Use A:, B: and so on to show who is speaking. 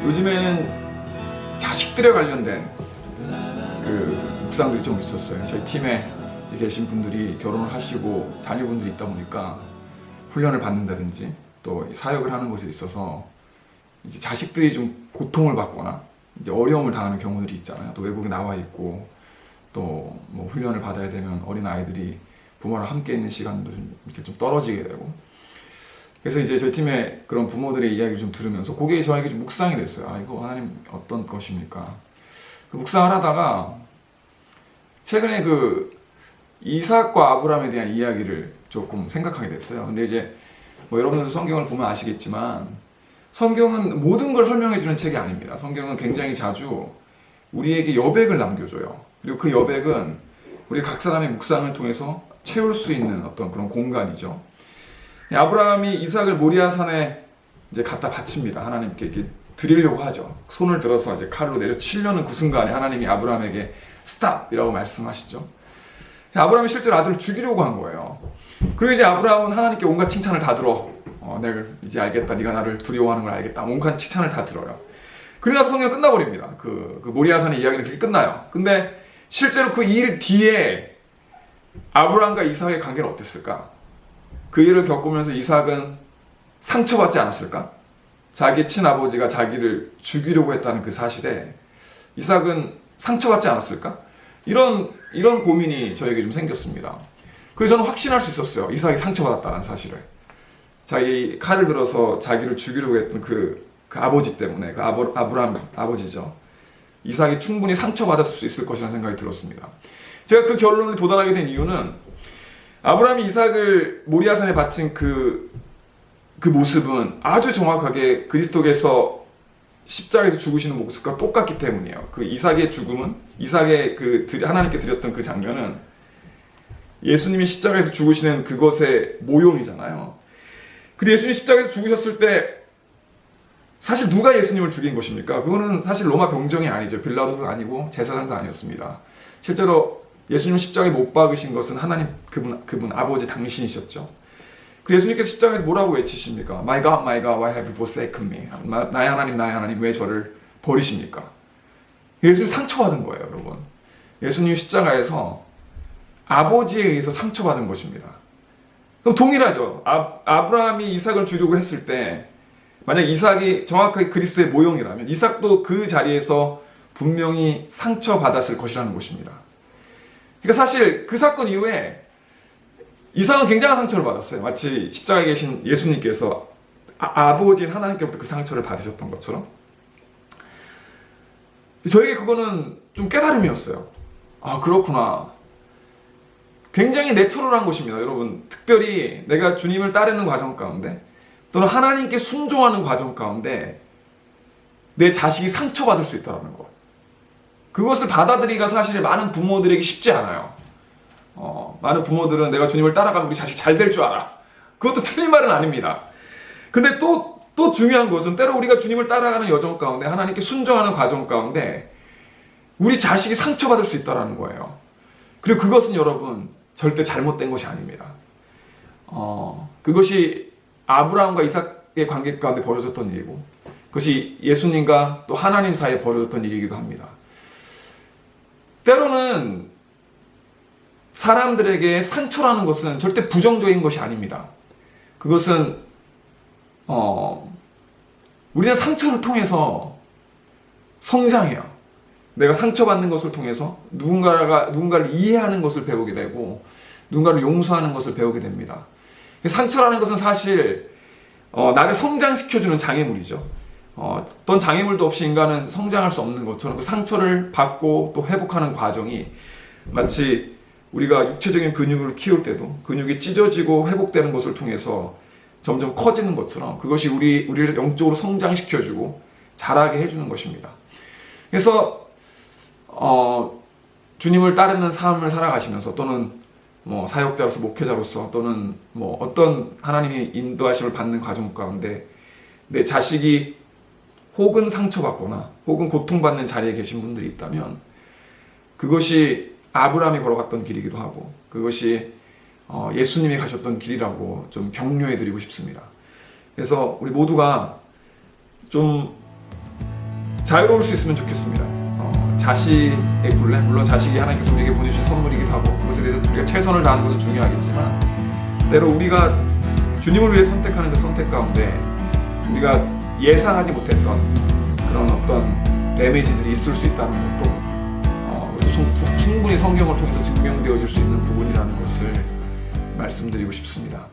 A: 요즘에는 자식들에 관련된 그 묵상들이 좀 있었어요. 저희 팀에 계신 분들이 결혼을 하시고 자녀분들이 있다 보니까 훈련을 받는다든지 또 사역을 하는 곳에 있어서 이제 자식들이 좀 고통을 받거나 이제 어려움을 당하는 경우들이 있잖아요. 또 외국에 나와 있고 또 뭐 훈련을 받아야 되면 어린 아이들이 부모랑 함께 있는 시간도 좀 이렇게 좀 떨어지게 되고, 그래서 이제 저희 팀의 그런 부모들의 이야기를 좀 들으면서 그게 저에게 좀 묵상이 됐어요. 아, 이거 하나님 어떤 것입니까? 그 묵상을 하다가 최근에 그 이삭과 아브라함에 대한 이야기를 조금 생각하게 됐어요. 근데 이제 뭐 여러분들도 성경을 보면 아시겠지만 성경은 모든 걸 설명해 주는 책이 아닙니다. 성경은 굉장히 자주 우리에게 여백을 남겨줘요. 그리고 그 여백은 우리 각 사람의 묵상을 통해서 채울 수 있는 어떤 그런 공간이죠. 아브라함이 이삭을 모리아산에 이제 갖다 바칩니다. 하나님께 이렇게 드리려고 하죠. 손을 들어서 이제 칼로 내려치려는 그 순간에 하나님이 아브라함에게 스탑이라고 말씀하시죠. 아브라함이 실제로 아들을 죽이려고 한 거예요. 그리고 이제 아브라함은 하나님께 온갖 칭찬을 다 들어. 내가 이제 알겠다. 네가 나를 두려워하는 걸 알겠다. 온갖 칭찬을 다 들어요. 그러고 나서 성경은 끝나버립니다. 그 모리아산의 이야기는 그렇게 끝나요. 근데 실제로 그 일 뒤에 아브라함과 이삭의 관계는 어땠을까? 그 일을 겪으면서 이삭은 상처받지 않았을까? 자기 친아버지가 자기를 죽이려고 했다는 그 사실에 이삭은 상처받지 않았을까? 이런 고민이 저에게 좀 생겼습니다. 그래서 저는 확신할 수 있었어요. 이삭이 상처받았다는 사실을. 자기 칼을 들어서 자기를 죽이려고 했던 그 아버지 때문에, 그 아브라함 아버지죠. 이삭이 충분히 상처받았을 수 있을 것이라는 생각이 들었습니다. 제가 그 결론에 도달하게 된 이유는 아브라함이 이삭을 모리아산에 바친 그 모습은 아주 정확하게 그리스도께서 십자가에서 죽으시는 모습과 똑같기 때문이에요. 그 이삭의 죽음은, 이삭의 하나님께 드렸던 그 장면은 예수님이 십자가에서 죽으시는 그것의 모형이잖아요. 근데 예수님이 십자가에서 죽으셨을 때 사실 누가 예수님을 죽인 것입니까? 그거는 사실 로마 병정이 아니죠. 빌라도도 아니고 제사장도 아니었습니다. 실제로 예수님 십자가에 못 박으신 것은 하나님 그분 아버지 당신이셨죠. 그 예수님께서 십자가에서 뭐라고 외치십니까? My God, my God, why have you forsaken me? 나의 하나님, 왜 저를 버리십니까? 예수님 상처받은 거예요, 여러분. 예수님 십자가에서 아버지에 의해서 상처받은 것입니다. 그럼 동일하죠. 아브라함이 이삭을 주려고 했을 때 만약 이삭이 정확하게 그리스도의 모형이라면 이삭도 그 자리에서 분명히 상처받았을 것이라는 것입니다. 그러니까 사실 그 사건 이후에 이삭은 굉장한 상처를 받았어요. 마치 십자가에 계신 예수님께서 아버지인 하나님께부터 그 상처를 받으셨던 것처럼. 저에게 그거는 좀 깨달음이었어요. 아, 그렇구나. 굉장히 내추럴한 것입니다. 여러분, 특별히 내가 주님을 따르는 과정 가운데 또는 하나님께 순종하는 과정 가운데 내 자식이 상처받을 수 있다는 것. 그것을 받아들이기가 사실 많은 부모들에게 쉽지 않아요. 많은 부모들은 내가 주님을 따라가면 우리 자식 잘 될 줄 알아. 그것도 틀린 말은 아닙니다. 근데 또 중요한 것은 때로 우리가 주님을 따라가는 여정 가운데 하나님께 순종하는 과정 가운데 우리 자식이 상처받을 수 있다는 거예요. 그리고 그것은 여러분 절대 잘못된 것이 아닙니다. 그것이 아브라함과 이삭의 관계 가운데 벌어졌던 일이고 그것이 예수님과 또 하나님 사이에 벌어졌던 일이기도 합니다. 때로는 사람들에게 상처라는 것은 절대 부정적인 것이 아닙니다. 그것은 우리는 상처를 통해서 성장해요. 내가 상처받는 것을 통해서 누군가를 이해하는 것을 배우게 되고 누군가를 용서하는 것을 배우게 됩니다. 상처라는 것은 사실 나를 성장시켜주는 장애물이죠. 어떤 장애물도 없이 인간은 성장할 수 없는 것처럼 그 상처를 받고 또 회복하는 과정이 마치 우리가 육체적인 근육을 키울 때도 근육이 찢어지고 회복되는 것을 통해서 점점 커지는 것처럼 그것이 우리를 영적으로 성장시켜주고 자라게 해주는 것입니다. 그래서 주님을 따르는 삶을 살아가시면서 또는 뭐 사역자로서 목회자로서 또는 뭐 어떤 하나님이 인도하심을 받는 과정 가운데 내 자식이 혹은 상처받거나 혹은 고통받는 자리에 계신 분들이 있다면 그것이 아브라함이 걸어갔던 길이기도 하고 그것이 예수님이 가셨던 길이라고 좀 격려해 드리고 싶습니다. 그래서 우리 모두가 좀 자유로울 수 있으면 좋겠습니다. 자식의 굴레, 물론 자식이 하나님께서 우리에게 보내주신 선물이기도 하고 그것에 대해서 우리가 최선을 다하는 것은 중요하겠지만 때로 우리가 주님을 위해 선택하는 그 선택 가운데 우리가 예상하지 못했던 그런 어떤 데미지들이 있을 수 있다는 것도 충분히 성경을 통해서 증명되어질 수 있는 부분이라는 것을 말씀드리고 싶습니다.